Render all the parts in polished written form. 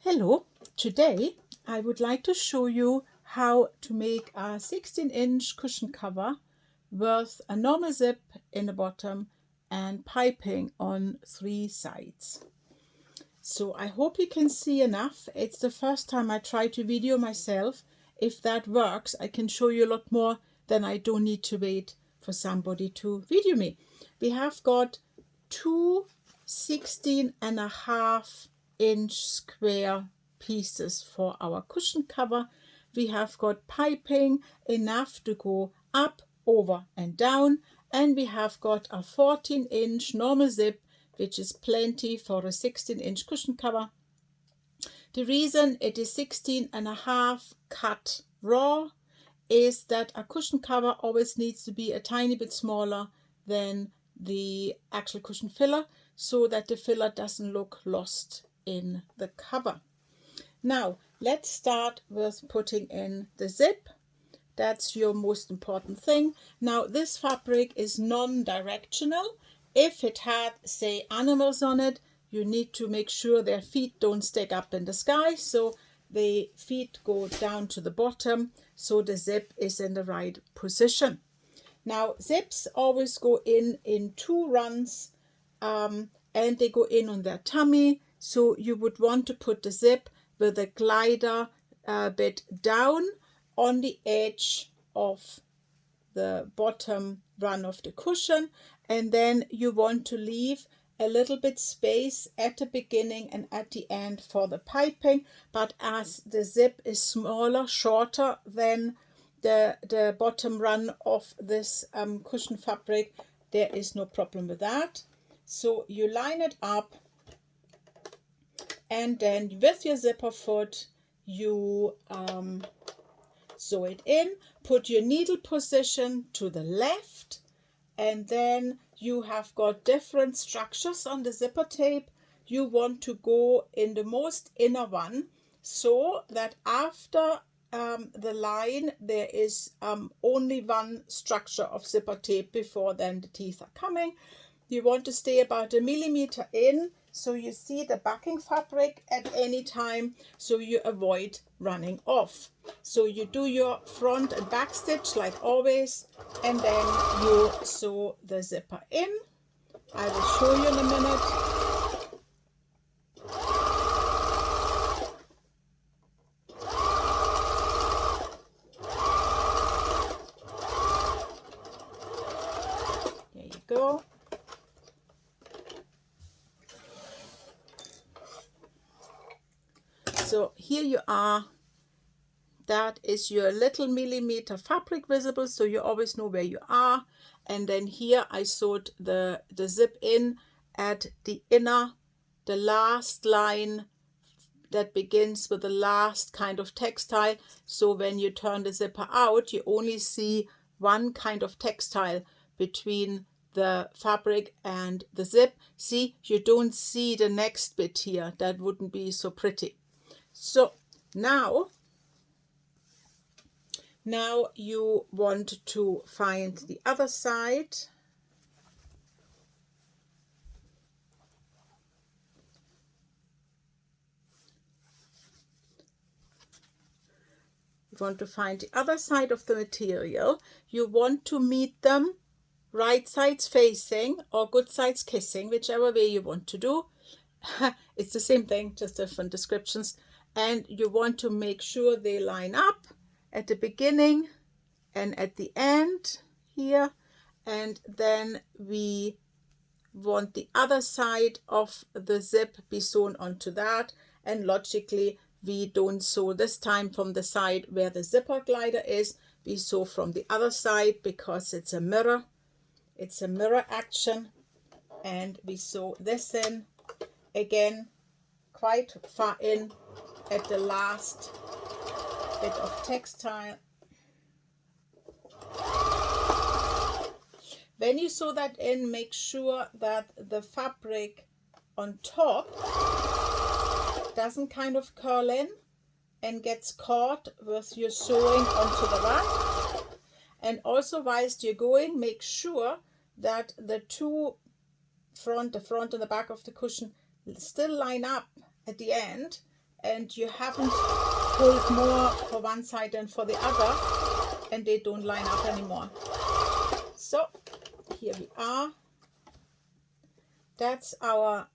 Hello, today I would like to show you how to make a 16-inch cushion cover with a normal zip in the bottom and piping on 3 sides. So I hope you can see enough. It's the first time I try to video myself. If that works, I can show you a lot more, then I don't need to wait for somebody to video me. We have got two 16.5-inch square pieces for our cushion cover. We have got piping enough to go up, over and down, and we have got a 14-inch normal zip, which is plenty for a 16-inch cushion cover. The reason it is 16.5 cut raw is that a cushion cover always needs to be a tiny bit smaller than the actual cushion filler, so that the filler doesn't look lost in the cover. Now let's start with putting in the zip. That's your most important thing. Now this fabric is non-directional. If it had, say, animals on it, you need to make sure their feet don't stick up in the sky, so the feet go down to the bottom, so the zip is in the right position. Now zips always go in 2 runs, and they go in on their tummy, so you would want to put the zip with a glider a bit down on the edge of the bottom run of the cushion, and then you want to leave a little bit space at the beginning and at the end for the piping. But as the zip is smaller, shorter than the bottom run of this cushion fabric, there is no problem with that. So you line it up, and then with your zipper foot you sew it in, put your needle position to the left, and then you have got different structures on the zipper tape. You want to go in the most inner one, so that after the line there is only one structure of zipper tape before then the teeth are coming. You want to stay about 1 millimeter in, so you see the backing fabric at any time, so you avoid running off. So you do your front and back stitch like always, and then you sew the zipper in. I will show you in a minute. There you go. So here you are. That is your little millimeter fabric visible, so you always know where you are. And then here I sewed the zip in at the inner, the last line that begins with the last kind of textile. So when you turn the zipper out, you only see one kind of textile between the fabric and the zip. See, you don't see the next bit here. That wouldn't be so pretty. So now you want to find the other side. You want to find the other side of the material. You want to meet them right sides facing or good sides kissing, whichever way you want to do. It's the same thing, just different descriptions. And you want to make sure they line up at the beginning and at the end here. And then we want the other side of the zip be sewn onto that, and logically we don't sew this time from the side where the zipper glider is. We sew from the other side because it's a mirror action, and we sew this in again quite far in at the last bit of textile. When you sew that in, make sure that the fabric on top doesn't kind of curl in and gets caught with your sewing onto the rack. And also, whilst you're going, make sure that the two the front and the back of the cushion still line up at the end, and you haven't pulled more for one side than for the other, and they don't line up anymore. So here we are. That's our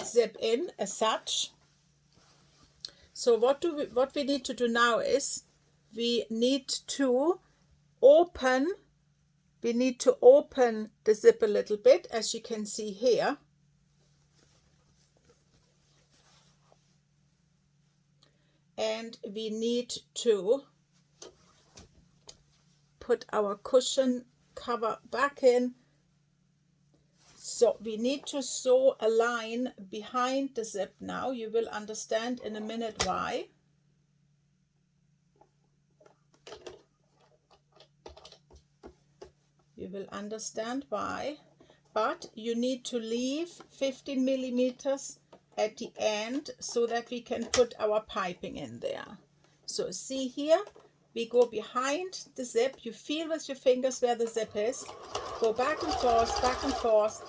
zip in as such. So what we need to do now is we need to open the zip a little bit, as you can see here. And we need to put our cushion cover back in. So we need to sew a line behind the zip now. You will understand in a minute why. You will understand why. But you need to leave 15 millimeters at the end so that we can put our piping in there. So see here, we go behind the zip. You feel with your fingers where the zip is. Go back and forth,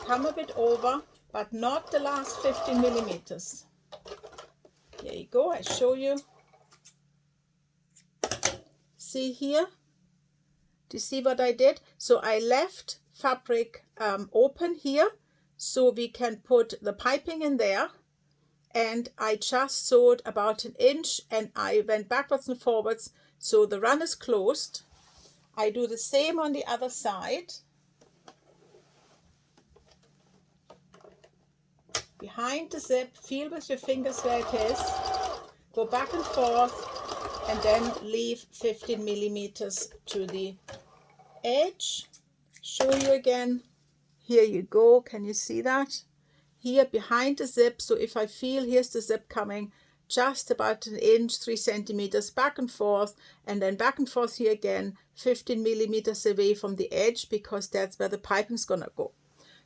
come a bit over, but not the last 15 millimeters. There you go, I show you. See here? Do you see what I did? So I left fabric open here so we can put the piping in there, and I just sewed about 1 inch and I went backwards and forwards so the run is closed. I do the same on the other side. Behind the zip, feel with your fingers where it is, go back and forth, and then leave 15 millimeters to the edge. Show you again. Here you go. Can you see that? Here behind the zip. So if I feel here's the zip coming, just about 1 inch, 3 centimeters back and forth, and then back and forth here again, 15 millimeters away from the edge, because that's where the piping's gonna go.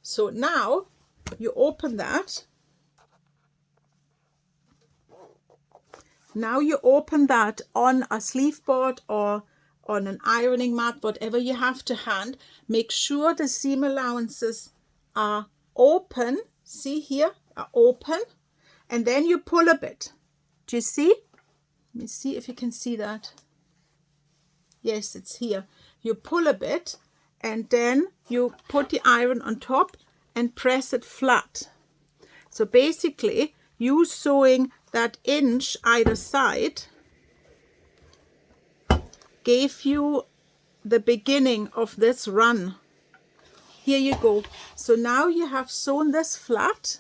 So now you open that. Now you open that on a sleeve board or on an ironing mat, whatever you have to hand. Make sure the seam allowances are open. See here, are open. And then you pull a bit. Do you see? Let me see if you can see that. Yes, it's here. You pull a bit and then you put the iron on top and press it flat. So basically, you sewing that inch either side gave you the beginning of this run. Here you go. So now you have sewn this flat.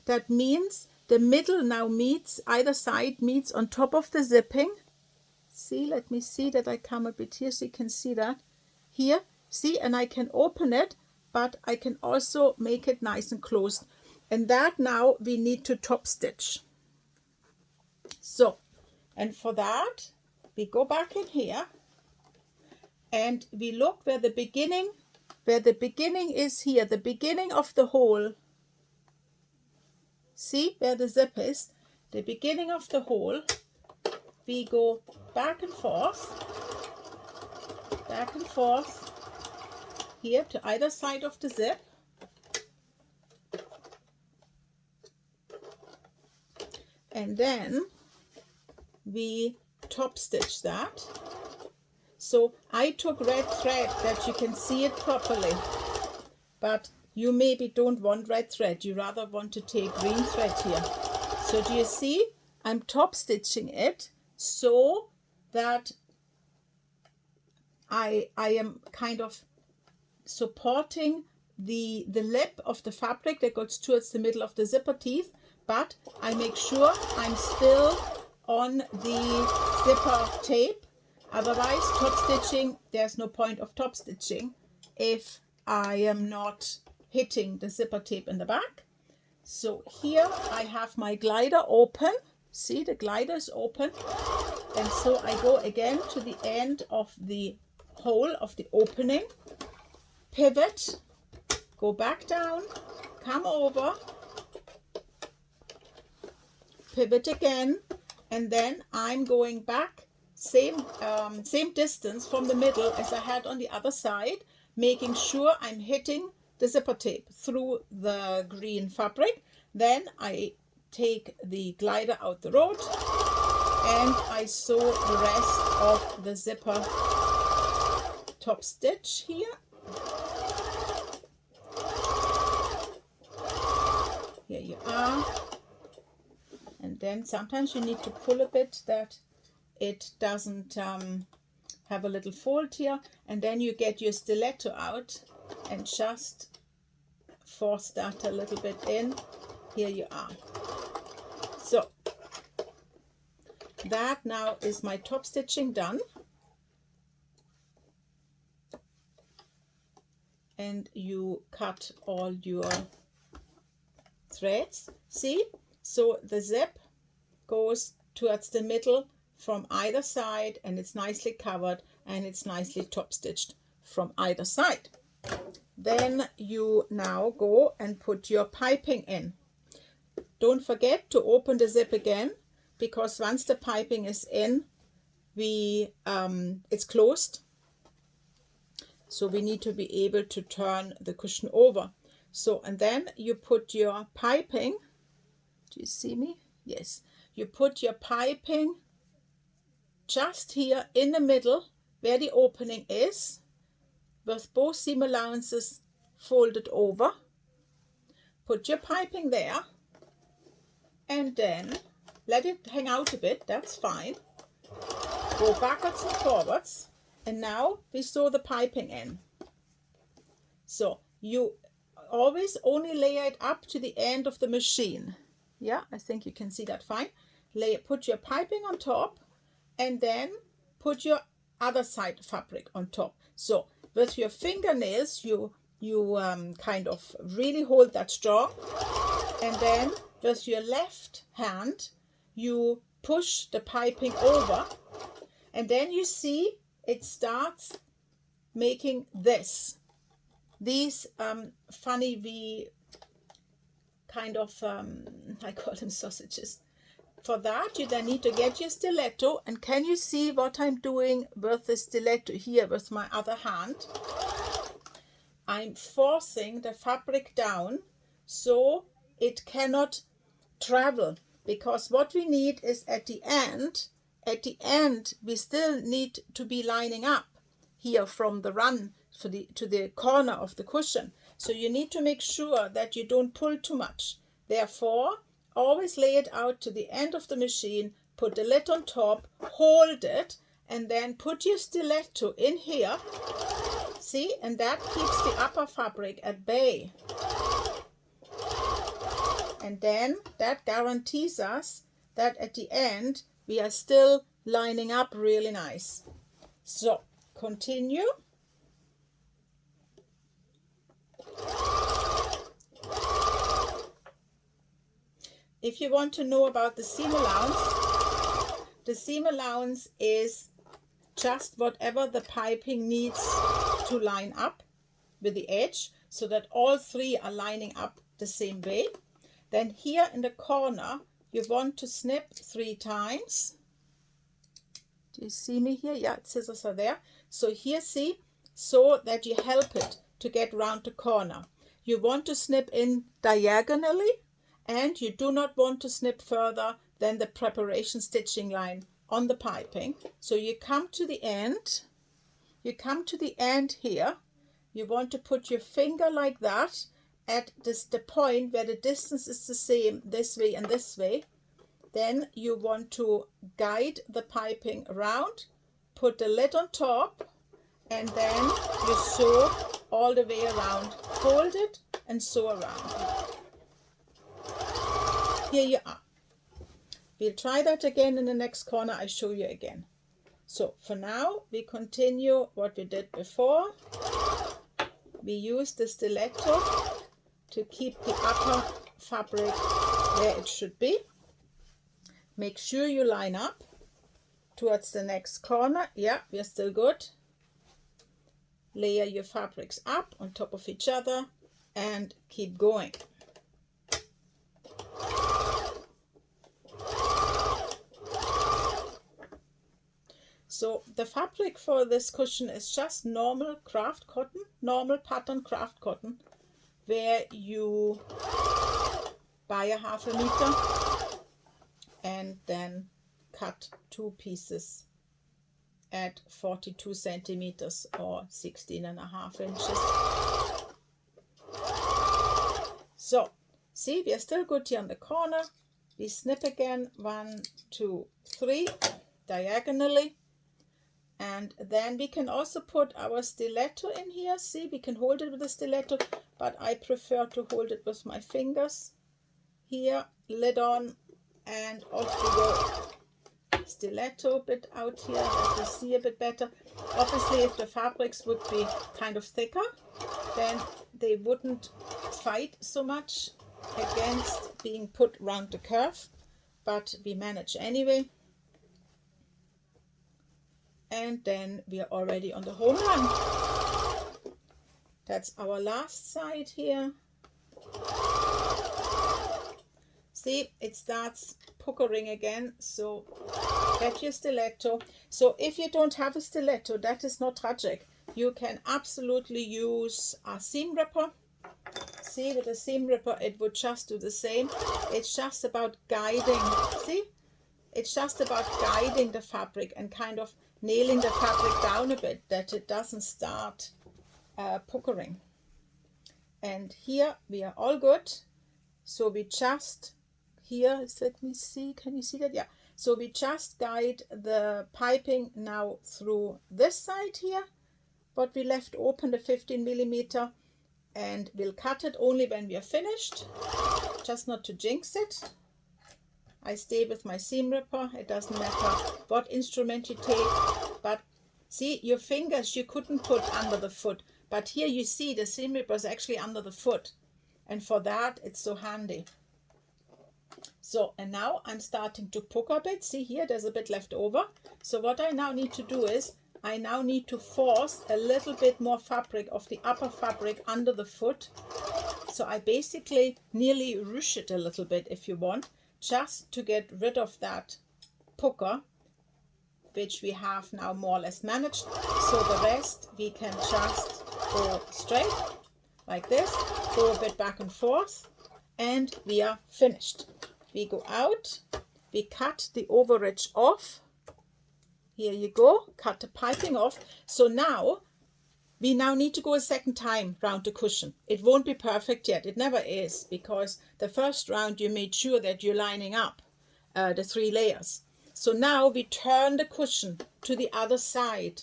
That means the middle now meets, either side meets on top of the zipping. See, let me see that I come a bit here so you can see that. Here, see, and I can open it, but I can also make it nice and closed. And that now we need to top stitch. So, and for that, we go back in here and we look where the beginning is here, the beginning of the hole. See where the zip is, the beginning of the hole. We go back and forth here to either side of the zip. And then we top stitch that. So I took red thread that you can see it properly, but you maybe don't want red thread, you rather want to take green thread here. So do you see, I'm top stitching it so that I am kind of supporting the lip of the fabric that goes towards the middle of the zipper teeth, but I make sure I'm still on the zipper tape. Otherwise, top stitching, there's no point of top stitching if I am not hitting the zipper tape in the back. So here I have my glider open. See, the glider is open. And so I go again to the end of the hole of the opening, pivot, go back down, come over, pivot again, and then I'm going back same distance from the middle as I had on the other side, making sure I'm hitting the zipper tape through the green fabric. Then I take the glider out the road, and I sew the rest of the zipper top stitch here. Here you are. And then sometimes you need to pull a bit that it doesn't have a little fold here, and then you get your stiletto out and just force that a little bit in. Here you are. So that now is my top stitching done, and you cut all your threads. See, so the zip goes towards the middle from either side, and it's nicely covered, and it's nicely top stitched from either side. Then you now go and put your piping in. Don't forget to open the zip again, because once the piping is in, it's closed, so we need to be able to turn the cushion over. So, and then you put your piping, do you see me? Yes, you put your piping just here in the middle where the opening is, with both seam allowances folded over. Put your piping there, and then let it hang out a bit, that's fine. Go backwards and forwards, and now we sew the piping in. So you always only layer it up to the end of the machine. Yeah, I think you can see that fine. Put your piping on top, and then put your other side fabric on top. So with your fingernails, you kind of really hold that strong, and then with your left hand, you push the piping over, and then you see it starts making these funny V kind of, I call them sausages. For that, you then need to get your stiletto, and can you see what I'm doing with the stiletto here with my other hand? I'm forcing the fabric down so it cannot travel, because what we need is at the end we still need to be lining up here from the run to the corner of the cushion. So you need to make sure that you don't pull too much. Therefore, always lay it out to the end of the machine, put the lid on top, hold it, and then put your stiletto in here. See, and that keeps the upper fabric at bay. And then that guarantees us that at the end we are still lining up really nice. So continue. If you want to know about the seam allowance is just whatever the piping needs to line up with the edge, so that all three are lining up the same way. Then here in the corner, you want to snip 3 times. Do you see me here? Yeah, scissors are there. So here, see, so that you help it to get round the corner. You want to snip in diagonally, and you do not want to snip further than the preparation stitching line on the piping. So you come to the end. You come to the end here. You want to put your finger like that at the point where the distance is the same this way and this way. Then you want to guide the piping around, put the lid on top, and then you sew all the way around. Hold it and sew around. Here you are. We'll try that again in the next corner. I show you again. So for now, we continue what we did before. We use the stiletto to keep the upper fabric where it should be. Make sure you line up towards the next corner. Yeah, we're still good. Layer your fabrics up on top of each other and keep going. So the fabric for this cushion is just normal craft cotton, normal pattern craft cotton, where you buy a 1/2 meter then cut 2 pieces at 42 centimeters or 16.5 inches. So, see, we are still good here on the corner. We snip again, 1, 2, 3, diagonally. And then we can also put our stiletto in here. See, we can hold it with a stiletto, but I prefer to hold it with my fingers. Here, lid on, and off we go. Stiletto bit out here that you see a bit better. Obviously, if the fabrics would be kind of thicker, then they wouldn't fight so much against being put round the curve, but we manage anyway. And then we are already on the home run. That's our last side here. See, it starts puckering again, so get your stiletto. So if you don't have a stiletto, that is not tragic. You can absolutely use a seam ripper. See, with a seam ripper it would just do the same. It's just about guiding. See, it's just about guiding the fabric and kind of nailing the fabric down a bit, that it doesn't start puckering. And here we are all good. So we just, here, let me see, can you see that? Yeah. So we just guide the piping now through this side here, but we left open the 15 millimeter, and we'll cut it only when we are finished, just not to jinx it. I stay with my seam ripper. It doesn't matter what instrument you take, but see, your fingers you couldn't put under the foot, but here you see the seam ripper is actually under the foot, and for that it's so handy. So, and now I'm starting to pucker a bit. See here, there's a bit left over. So what I now need to do is, I now need to force a little bit more fabric of the upper fabric under the foot. So I basically nearly ruche it a little bit if you want, just to get rid of that pucker, which we have now more or less managed. So the rest we can just go straight like this, go a bit back and forth, and we are finished. We go out, we cut the overage off. Here you go, cut the piping off. So now we need to go a second time round the cushion. It won't be perfect yet, it never is, because the first round you made sure that you're lining up the 3 layers. So now we turn the cushion to the other side,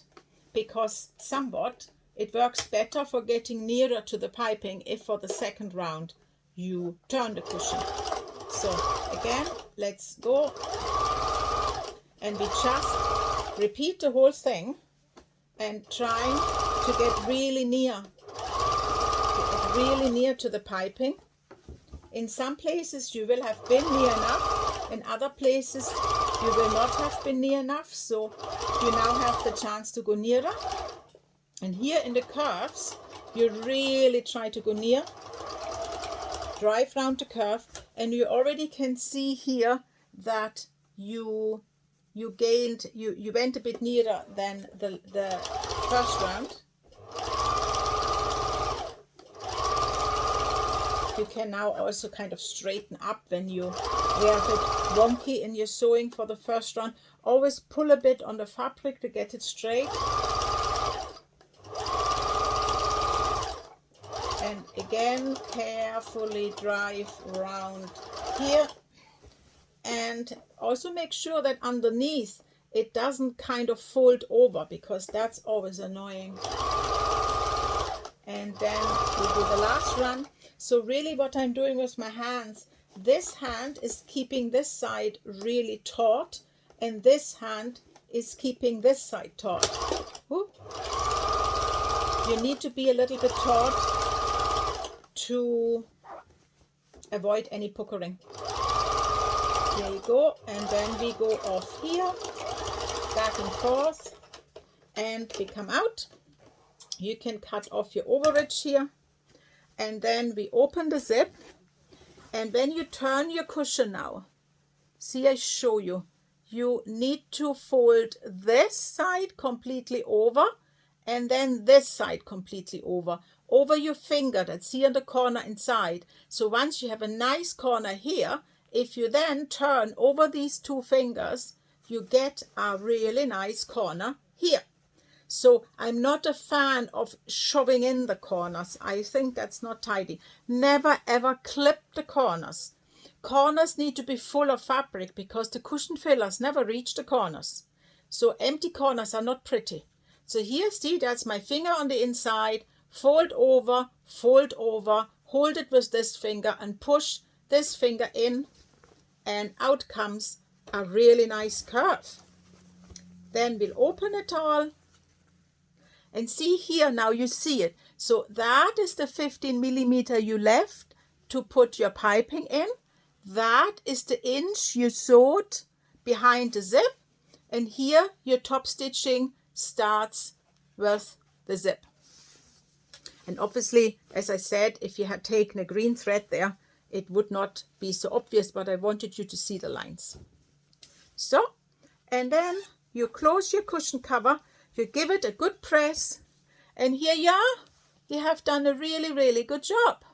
because somewhat it works better for getting nearer to the piping if for the second round you turn the cushion. So again, let's go, and we just repeat the whole thing and trying to get really near to the piping. In some places you will have been near enough, in other places you will not have been near enough, so you now have the chance to go nearer. And here in the curves you really try to go near, drive round the curve, and you already can see here that you went a bit nearer than the first round. You can now also kind of straighten up when you were a bit wonky in your sewing for the first round. Always pull a bit on the fabric to get it straight. And again, carefully drive around here. And also make sure that underneath it doesn't kind of fold over, because that's always annoying. And then we do the last run. So really what I'm doing with my hands, this hand is keeping this side really taut, and this hand is keeping this side taut. Whoop. You need to be a little bit taut to avoid any puckering. There you go, and then we go off here, back and forth, and we come out. You can cut off your overage here, and then we open the zip, and when you turn your cushion now, see, I show you, you need to fold this side completely over, and then this side completely over your finger that's here in the corner inside. So once you have a nice corner here, if you then turn over these two fingers, you get a really nice corner here. So I'm not a fan of shoving in the corners. I think that's not tidy. Never ever clip the corners. Corners need to be full of fabric because the cushion fillers never reach the corners. So empty corners are not pretty. So here, see, that's my finger on the inside. Fold over, hold it with this finger and push this finger in, and out comes a really nice curve. Then we'll open it all. And see here, now you see it. So that is the 15 millimeter you left to put your piping in. That is the inch you sewed behind the zip. And here your top stitching starts with the zip. And obviously, as I said, if you had taken a green thread there, it would not be so obvious, but I wanted you to see the lines. So, and then you close your cushion cover. You give it a good press, and here you are. You have done a really, really good job.